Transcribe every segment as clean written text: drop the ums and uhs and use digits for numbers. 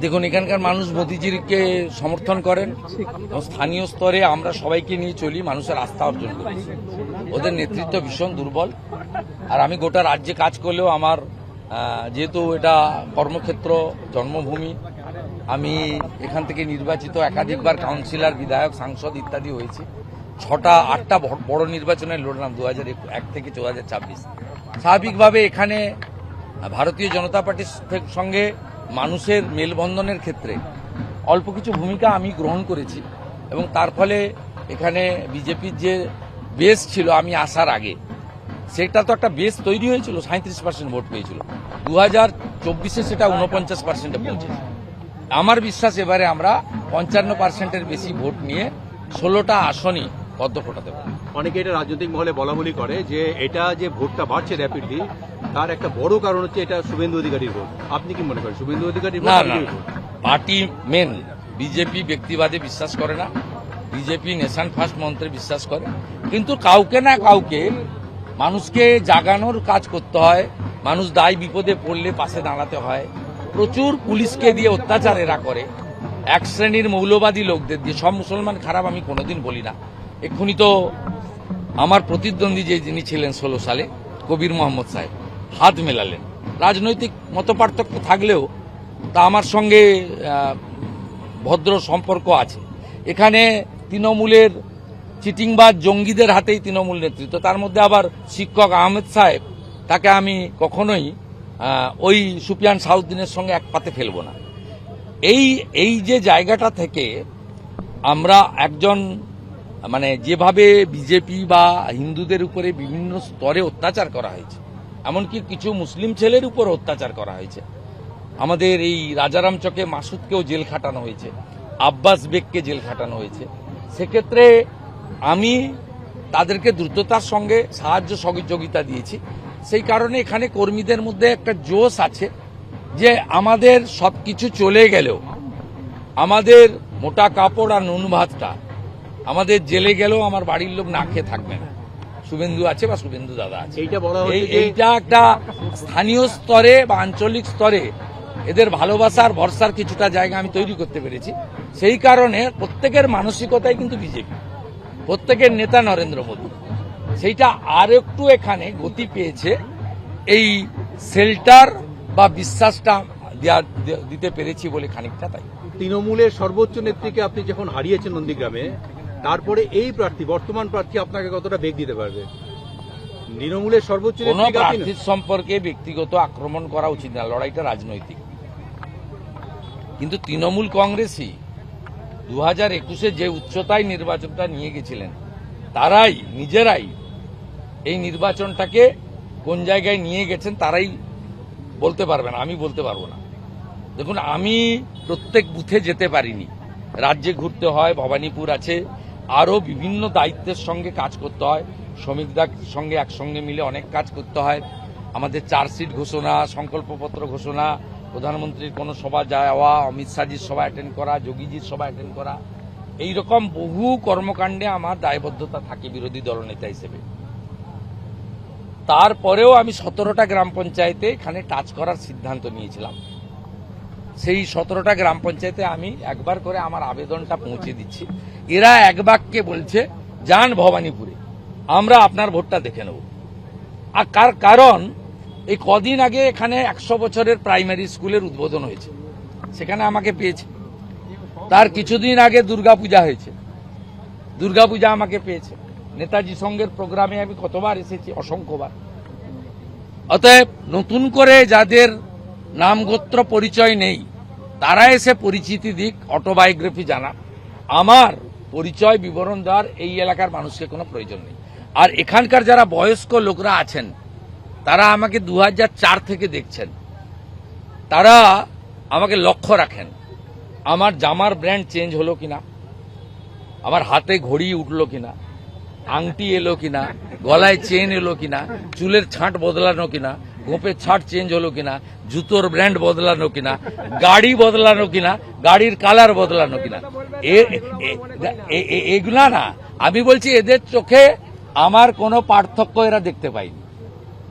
দেখুন, এখানকার মানুষ মোদিজিকে সমর্থন করেন এবং স্থানীয় স্তরে আমরা সবাইকে নিয়ে চলি, মানুষের আস্থা অর্জন করি। ওদের নেতৃত্ব ভীষণ দুর্বল। আর আমি গোটা রাজ্যে কাজ করলেও আমার যেহেতু এটা কর্মক্ষেত্র, জন্মভূমি, আমি এখান থেকে নির্বাচিত একাধিকবার কাউন্সিলর, বিধায়ক, সাংসদ ইত্যাদি হয়েছি। 6-8টা বড় নির্বাচনে লড়লাম 2001 থেকে 2026। স্বাভাবিকভাবে এখানে ভারতীয় জনতা পার্টির সঙ্গে মানুষের মেলবন্ধনের ক্ষেত্রে অল্প কিছু ভূমিকা আমি গ্রহণ করেছি এবং তার ফলে এখানে বিজেপির যে বেস ছিল আমি আসার আগে, সেটা তো একটা বেস তৈরি হয়েছিল, 37% ভোট পেয়েছিল। 2024-এ সেটা 49%-এ পৌঁছেছে। আমার বিশ্বাস এবারে আমরা 55%-এর বেশি ভোট নিয়ে 16টা আসনই বদ্ধ ফোটাতে পারব। অনেকে এটা রাজনৈতিক মহলে বলাবলি করে যে এটা যে ভোটটা বাড়ছে র্যাপিডলি, তার একটা বড় কারণ হচ্ছে এটা শুভেন্দু অধিকারীর ভোট। আপনি কি মনে করেন শুভেন্দু অধিকারীর ভোট? না, পার্টি মেন বিজেপি ব্যক্তিবাদে বিশ্বাস করে না, বিজেপি নেশন ফার্স্ট মন্ত্রে বিশ্বাস করে, কিন্তু কাউকে না কাউকে মানুষকে জাগানোর কাজ করতে হয়, মানুষ দায় বিপদে পড়লে পাশে দাঁড়াতে হয়। প্রচুর পুলিশকে দিয়ে অত্যাচার এরা করে, এক শ্রেণীর মৌলবাদী লোকদের দিয়ে। সব মুসলমান খারাপ আমি কোনোদিন বলি না। এক্ষুনি তো আমার প্রতিদ্বন্দ্বী যিনি ছিলেন 16 সালে, কবির মোহাম্মদ সাহেব, হাত মেলালেন। রাজনৈতিক মতপার্থক্য থাকলেও তা আমার সঙ্গে ভদ্র সম্পর্ক আছে। এখানে তৃণমূলের চিটিংবাজ জঙ্গিদের হাতেই তৃণমূল নেতৃত্ব, তার মধ্যে আবার শিক্ষক আহমেদ সাহেব, তাকে আমি কখনোই ওই সুফিয়ান সাউদ্দিনের সঙ্গে এক পাতে ফেলব না। এই যে জায়গাটা থেকে আমরা একজন যেভাবে বিজেপি বা হিন্দুদের উপরে বিভিন্ন স্তরে অত্যাচার করা হয়েছে, এমনকি কিছু মুসলিম ছেলের উপর অত্যাচার করা হয়েছে। আমাদের এই রাজারাম চকে মাসুদকেও জেল খাটানো হয়েছে, আব্বাস বেগকে জেল খাটানো হয়েছে। সেক্ষেত্রে আমি তাদেরকে দ্রুততার সঙ্গে সাহায্য সহযোগিতা দিয়েছি। সেই কারণে এখানে কর্মীদের মধ্যে একটা জোশ আছে যে আমাদের সবকিছু চলে গেলেও, আমাদের মোটা কাপড় আর নুন ভাতটা আমাদের জেলে গেলেও আমার বাড়ির লোক না খেয়ে থাকবে না। শুভেন্দু আছে বা শুভেন্দু দাদা আছে। এইটা একটা স্থানীয় স্তরে বা আঞ্চলিক স্তরে এদের ভালোবাসার ভরসার কিছুটা জায়গা আমি তৈরি করতে পেরেছি। সেই কারণে প্রত্যেকের মানসিকতাই কিন্তু বিজেপি, প্রত্যেকের নেতা নরেন্দ্র মোদী। সেইটা আর একটু এখানে গতি পেয়েছে এই শেল্টার বা বিশ্বাসটা দিতে পেরেছি বলে খানিকটা। তাই তৃণমূলের সর্বোচ্চ নেত্রীকে আপনি যখন হারিয়েছেন নন্দীগ্রামে, তারপরে এই প্রার্থী, বর্তমান প্রার্থী আপনাকে কতটা বেগ দিতে পারবে? তৃণমূলের সর্বোচ্চ কোন প্রার্থীর সম্পর্কে ব্যক্তিগত আক্রমণ করা উচিত না, লড়াইটা রাজনৈতিক। কিন্তু তৃণমূল কংগ্রেসই 2021-এ যে উচ্চতায় নির্বাচনটা নিয়ে গেছিলেন, তারাই নিজেরাই এই নির্বাচনটাকে কোন জায়গায় নিয়ে গেছেন তারাই বলতে পারবেন, আমি বলতে পারবো না। দেখুন, আমি প্রত্যেক বুথে যেতে পারিনি, রাজ্যে ঘুরতে হয়, ভবানীপুর আছে, আরও বিভিন্ন দায়িত্বের সঙ্গে কাজ করতে হয়, শ্রমিকদের সঙ্গে একসঙ্গে মিলে অনেক কাজ করতে হয়। আমাদের চার্জশিট ঘোষণা, সংকল্পপত্র ঘোষণা, প্রধানমন্ত্রীর কোনো সভা যাওয়া, অমিত শাহজির সভা অ্যাটেন্ড করা, যোগীজির সভা অ্যাটেন্ড করা, এইরকম বহু কর্মকাণ্ডে আমার দায়বদ্ধতা থাকে বিরোধী দলনেতা হিসেবে। তারপরেও আমি 17টা গ্রাম পঞ্চায়েতে এখানে টাচ করার সিদ্ধান্ত নিয়েছিলাম। সেই 17টা গ্রাম পঞ্চায়েতে আমি একবার করে আমার আবেদনটা পৌঁছে দিচ্ছি। এরা এক বাক্যে বলছে যান ভবানীপুরে, আমরা আপনার ভোটটা দেখে নেব। আর কারণ এই কদিন আগে এখানে 100 বছরের প্রাইমারি স্কুলের উদ্বোধন হয়েছে, সেখানে আমাকে পেয়েছে। তার কিছুদিন আগে দুর্গাপূজা হয়েছে, দুর্গাপূজা আমাকে পেয়েছে। নেতাজি সঙ্গের প্রোগ্রামে আমি কতবার এসেছি, অসংখ্যবার। অতএব নতুন করে যাদের নাম গোত্র পরিচয় নেই তারা এসে পরিচিতি দিক, অটোবায়োগ্রাফি জানা। আমার পরিচয় বিবরণ দেওয়ার এই এলাকার মানুষকে কোনো প্রয়োজন নেই। আর এখানকার যারা বয়স্ক লোকরা আছেন তারা আমাকে 2004 থেকে দেখছেন, তারা আমাকে লক্ষ্য রাখেন। আমার জামার ব্র্যান্ড চেঞ্জ হলো কিনা, আমার হাতে ঘড়ি উঠলো কিনা, আংটি এলো কিনা, গলায় চেন এলো কিনা, চুলের ছাঁট বদলানো কিনা, গোপের ছাঁট চেঞ্জ হলো কিনা, জুতোর ব্র্যান্ড বদলানো কিনা, গাড়ি বদলানো কিনা, গাড়ির কালার বদলানো কিনা, এগুলা না। আমি বলছি এদের চোখে আমার কোনো পার্থক্য এরা দেখতে পাইনি।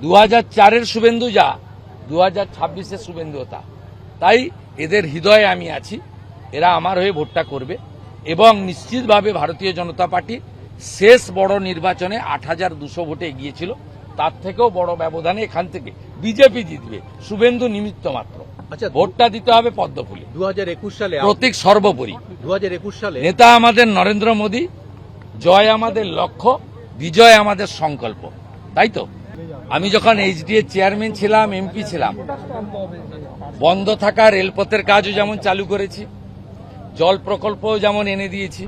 2004-এর শুভেন্দু যা 2026-এর শুভেন্দু তা। তাই এদের হৃদয়ে আমি আছি, এরা আমার হয়ে ভোটটা করবে এবং নিশ্চিতভাবে ভারতীয় জনতা পার্টি শেষ বড় নির্বাচনে ৮,২০০ ভোটে এগিয়েছিল, তার থেকেও বড় ব্যবধানে এখান থেকে বিজেপি জিতবে, শুভেন্দু নিমিত্ত মাত্র। আচ্ছা, ভোটটা দিতে হবে পদ্মফুলে। 2021 সালে প্রতীক সর্বোপরি 2021 সালে নেতা আমাদের নরেন্দ্র মোদী, জয় আমাদের লক্ষ্য, বিজয় আমাদের সংকল্প, তাই তো? আমি যখন এইচডিএ চেয়ারম্যান ছিলাম, এমপি ছিলাম, বন্ধ থাকা রেলপথের কাজও যেমন চালু করেছি, জল প্রকল্পও যেমন এনে দিয়েছি,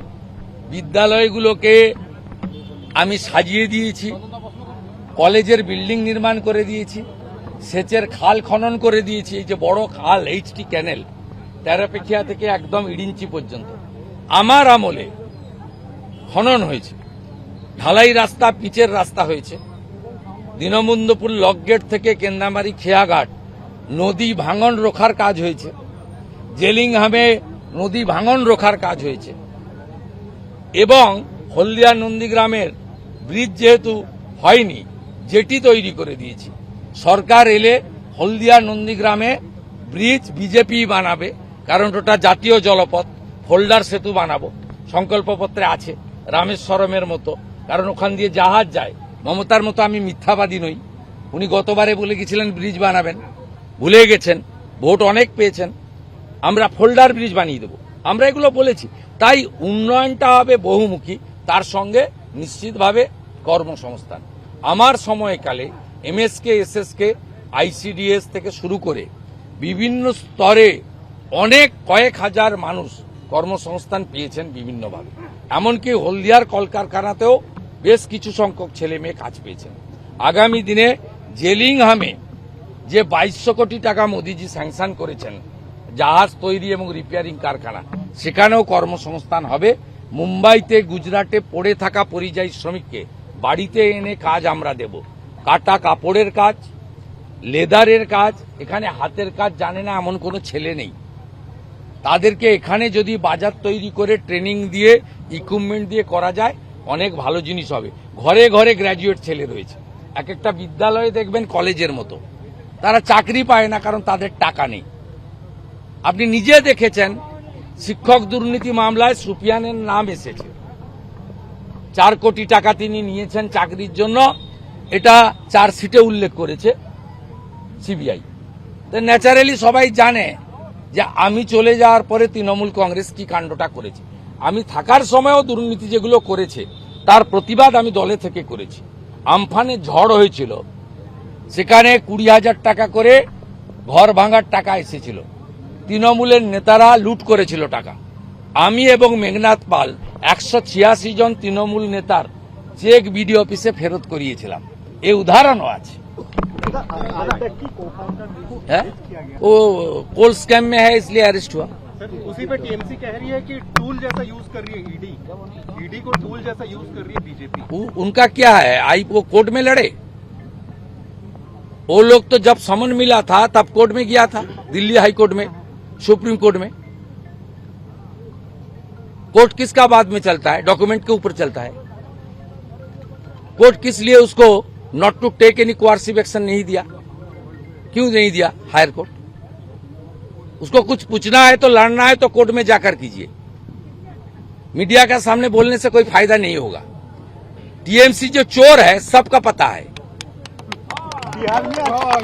বিদ্যালয়গুলোকে আমি সাজিয়ে দিয়েছি, কলেজের বিল্ডিং নির্মাণ করে দিয়েছি, সেচের খাল খনন করে দিয়েছি। এই যে বড় খাল এইচটি ক্যানেল তেরাপেখিয়া থেকে একদম ইডিঞ্চি পর্যন্ত আমার আমলে খনন হয়েছে, ঢালাই রাস্তা, পিচের রাস্তা হয়েছে। দীনবন্ধুপুর লকগেট থেকে কেন্দামারি খেয়াঘাট নদী ভাঙন রোখার কাজ হয়েছে, জেলিংহামে নদী ভাঙন রোখার কাজ হয়েছে এবং হলদিয়া নন্দীগ্রামের ব্রিজ যেহেতু হয়নি, জেটি তৈরি করে দিয়েছি। সরকার এলে হলদিয়া নন্দীগ্রামে ব্রিজ বিজেপি বানাবে, কারণ ওটা জাতীয় জলপথ, হোল্ডার সেতু বানাবো, সংকল্পপত্রে আছে, রামেশ্বরমের মতো, কারণ ওখান দিয়ে জাহাজ যায়। মমতার মতো আমি মিথ্যাবাদী নই, উনি গতবারে বলে গেছিলেন ব্রিজ বানাবেন, ভুলে গেছেন, ভোট অনেক পেয়েছেন। আমরা ফোল্ডার ব্রিজ বানিয়ে দেবো, আমরা এগুলো বলেছি। তাই উন্নয়নটা হবে বহুমুখী, তার সঙ্গে নিশ্চিতভাবে কর্মসংস্থান। আমার সময়কালে এমএসকে, এসএসকে, আইসিডিএস থেকে শুরু করে বিভিন্ন স্তরে অনেক কয়েক হাজার মানুষ কর্মসংস্থান পেয়েছেন বিভিন্নভাবে। এমনকি হলদিয়ার কলকারখানাতেও বেশ কিছু সংখ্যক ছেলে মেয়ে কাজ পেয়েছেন। আগামী দিনে জেলিংহামে যে 2200 কোটি টাকা মোদিজি স্যাংশন করেছেন জাহাজ তৈরি এবং রিপেয়ারিং কারখানা, সেখানেও কর্মসংস্থান হবে। মুম্বাইতে, গুজরাটে পড়ে থাকা পরিযায়ী শ্রমিককে বাড়িতে এনে কাজ আমরা দেব। কাটা কাপড়ের কাজ, লেদারের কাজ, এখানে হাতের কাজ জানে না এমন কোনো ছেলে নেই। তাদেরকে এখানে যদি বাজার তৈরি করে ট্রেনিং দিয়ে, ইকুইপমেন্ট দিয়ে করা যায়, অনেক ভালো জিনিস হবে। ঘরে ঘরে গ্র্যাজুয়েট ছেলে রয়েছে, এক একটা বিদ্যালয়ে দেখবেন কলেজের মতো। তারা চাকরি পায় না কারণ তাদের টাকা নেই। আপনি নিজে দেখেছেন শিক্ষক দুর্নীতি মামলায় সুফিয়ানের নাম এসেছে, 4 কোটি টাকা তিনি নিয়েছেন চাকরির জন্য, এটা চার্জশিটে উল্লেখ করেছে সিবিআই। তো ন্যাচারালি সবাই জানে যে আমি চলে যাওয়ার পরে তৃণমূল কংগ্রেস কি কাণ্ডটা করেছে। আমি থাকার সময়ও দুর্নীতি যেগুলো করেছে তার প্রতিবাদ আমি দলে থেকে করেছি। আমফানে ঝড় হয়েছিল, সেখানে 20,000 টাকা করে ঘর ভাঙার টাকা এসেছিল, তৃণমূলের নেতারা লুট করেছিল টাকা। আমি এবং মেঘনাথ পাল 186 জন তৃণমূল নেতার চেক বিডি অফিসে ফেরত করিয়েছিলাম। এই উদাহরণও আছে। है? वो कोल स्कैम में है इसलिए अरेस्ट हुआ। उसी पे टीएमसी कह रही है कि टूल जैसा यूज कर रही है ईडी को टूल जैसा यूज कर रही है बीजेपी। उनका क्या है, आई वो कोर्ट में लड़े। वो लोग तो जब समन मिला था तब कोर्ट में गया था, दिल्ली हाई कोर्ट में, सुप्रीम कोर्ट में। कोर्ट किसका बाद में चलता है, डॉक्यूमेंट के ऊपर चलता है। कोर्ट किस लिए उसको not to take any coercive action नहीं दिया, क्यों नहीं दिया हायर कोर्ट? उसको कुछ पूछना है तो लड़ना है तो कोर्ट में जाकर कीजिए, मीडिया के सामने बोलने से कोई फायदा नहीं होगा। टीएमसी जो चोर है सबका पता है,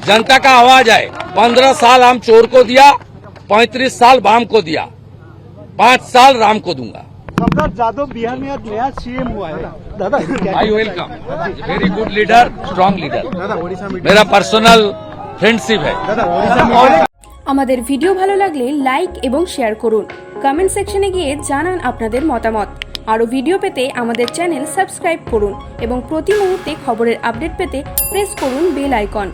जनता का आवाज है। 15 साल हम चोर को दिया, 35 साल वाम को दिया, 5 साल राम को दूंगा। सम्राट जाधव बिहार में आज नया सीएम हुआ है दादा। I welcome, very good leader, strong leader, मेरा पर्सनल फ्रेंडशिप है। আমাদের ভিডিও ভালো লাগলে লাইক এবং শেয়ার করুন, কমেন্ট সেকশনে গিয়ে জানান আপনাদের মতামত। আরও ভিডিও পেতে আমাদের চ্যানেল সাবস্ক্রাইব করুন এবং প্রতি মুহূর্তে খবরের আপডেট পেতে প্রেস করুন বেল আইকন।